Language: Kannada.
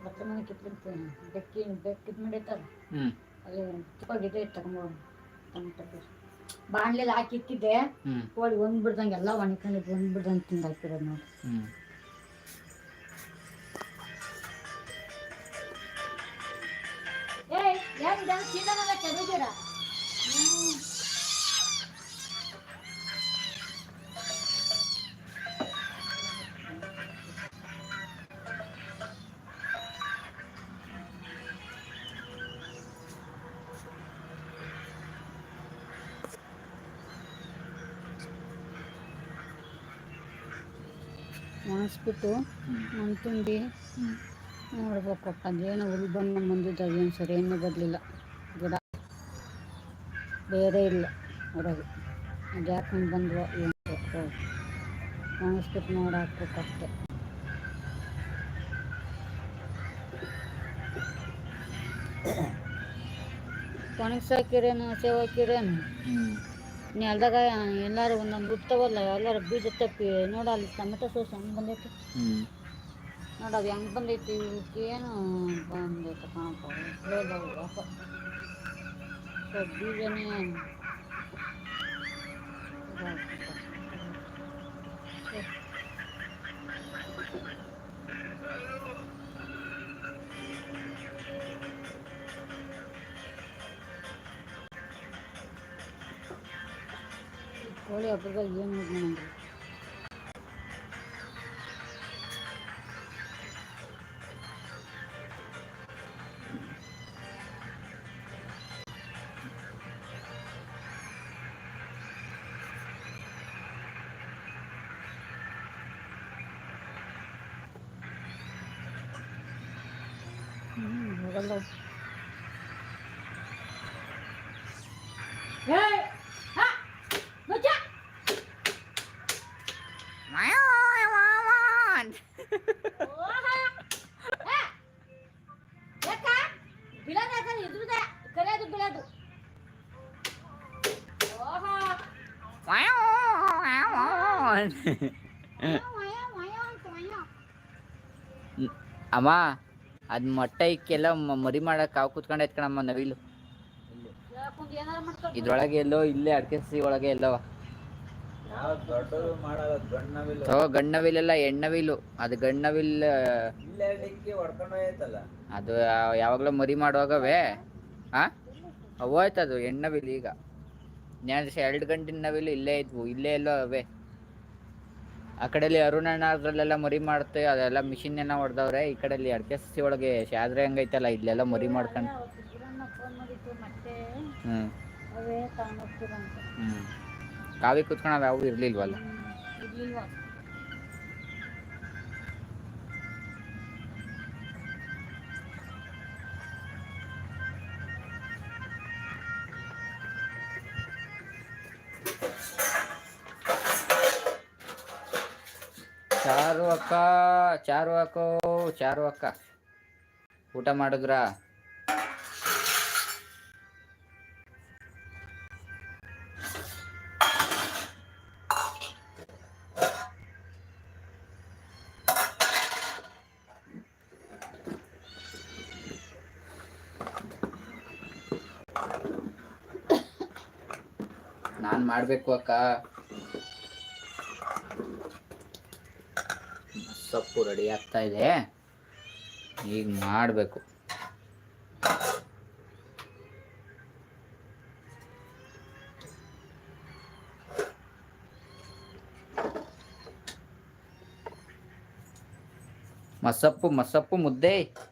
ಬಟ್ಟೆ ಮನೆ ಕಿತ್ಲಿಂತ ಬೆಕ್ಕಿದ್ ಮಾಡಿರ್ತಾರ ಅದು ತುಪ್ಪಾಗಿದೆ ತಗೊಂಡು ಟೊಮೆಟೊ ಬಾಣ್ಲೆಲ್ಲ ಹಾಕಿ ಇಕ್ಕಿದ್ದೆ ಕೋಳಿ ಒಂದ್ ಬಿಡ್ದಂಗೆ ಎಲ್ಲ ಒಣಕೊಂಡಿದ್ದು ಒಂದ್ ಬಿಡ್ದಂಗೆ ತಿಂದು ಹಾಕಿರೋದು ನೋಡಿ. ಏಯ್ ಯಾರಿದ ಚೀಲನೆಲ್ಲ ಕೆದಗಿರ ಒಣಗಿಸ್ಬಿಟ್ಟು ಮಣ್ಣು ತುಂಬಿ ನೋಡ್ಬೇಕಪ್ಪ ಅದೇನೋ ಹುಲ್ ಬಂದಿದ್ದು ಅದೇನು ಸರಿ ಏನೂ ಬರಲಿಲ್ಲ. ಗಿಡ ಬೇರೆ ಇಲ್ಲ ಹೊರಗೆ ಅದು ಯಾಕೆ ಬಂದ್ವೋ ಏನು ಒಣಗಿಸ್ಬಿಟ್ಟು ನೋಡಿ ಹಾಕ್ಬೇಕಷ್ಟೆ. ಒಣಗಿಸಾಕಿರೇನು ಸೇವ್ ಹಾಕಿರೇನು ನೆಲ್ದಾಗ ಎಲ್ಲಾರು ಒಂದೊಂದು ಬಿಡ್ತಾವಲ್ಲ ಎಲ್ಲಾರು ಬೀಜ ತಪ್ಪಿ ನೋಡ ಅಲ್ಲಿ ಟೊಮೆಟೊ ಸೋಸ್ ಹೆಂಗೆ ಬಂದೈತಿ ನೋಡ ಅದು ಹೆಂಗೆ ಬಂದೈತಿ ಇವಕ್ಕೇನು ಬಂದೈತೆ ಕಾಣಪ್ಪ ಬೀಜನೇ ಕೋಳಿ ಹಬ್ಬದಾಗ ಏನು ಯೂಸ್ ಮಾಡಂಗಿಲ್ಲ. ಹೋಗಲ್ಲ ಅಮ್ಮ ಅದ್ ಮೊಟ್ಟೆ ಇಕ್ಕೆಲ್ಲ ಮರಿ ಮಾಡಕ್ ಕಾವು ಕುತ್ಕೊಂಡೈತ್ ಕಣಮ್ಮ ನವಿಲು ಇದ್ರೊಳಗೆ ಎಲ್ಲೋ ಇಲ್ಲೇ ಅಡ್ಕೆಸಿ ಒಳಗೆ ಎಲ್ಲವ ಗಣ್ಣವಿಲೆಲ್ಲ ಹೆಣ್ಣವಿಲು ಅದು ಗಣ್ಣವಿಲ್ ಅದು ಯಾವಾಗ್ಲೂ ಮರಿ ಮಾಡುವಾಗವೇ ಹೋಯ್ತದು ಹೆಣ್ಣವಿಲ್. ಈಗ 2 ಗಂಟಿನ ನವಿಲು ಇಲ್ಲೇ ಇದ್ವು, ಇಲ್ಲೇ ಎಲ್ಲೋ ಅವೇ. ಆ ಕಡೆಯಲ್ಲಿ ಅರುಣಣ್ಣ ಅದ್ರಲ್ಲೆಲ್ಲ ಮರಿ ಮಾಡುತ್ತೆ, ಅದೆಲ್ಲ ಮಿಷಿನ್ ಏನೋ ಹೊಡೆದವ್ರೆ. ಈ ಕಡೆಯಲ್ಲಿ ಅಡ್ಕೆಸಿ ಒಳಗೆ ಶಾದ್ರೆ ಹಂಗೈತಲ್ಲ ಇಲ್ಲೆಲ್ಲ ಮರಿ ಮಾಡ್ಕೊಂಡು ಕಾವಿ ಕುತ್ಕೊಂಡು ಯಾವ ಇರ್ಲಿಲ್ವಲ್ಲ. ಚಾರು ಅಕ್ಕ ಊಟ ಮಾಡಿದ್ರಾ? ನಾನ್ ಮಾಡ್ಬೇಕು ಅಕ್ಕ. ಸೊಪ್ಪು ರೆಡಿ ಆಗ್ತಾ ಇದೆ, ಈಗ ಮಾಡಬೇಕು. ಮಸಪ್ಪು ಮುದ್ದೆ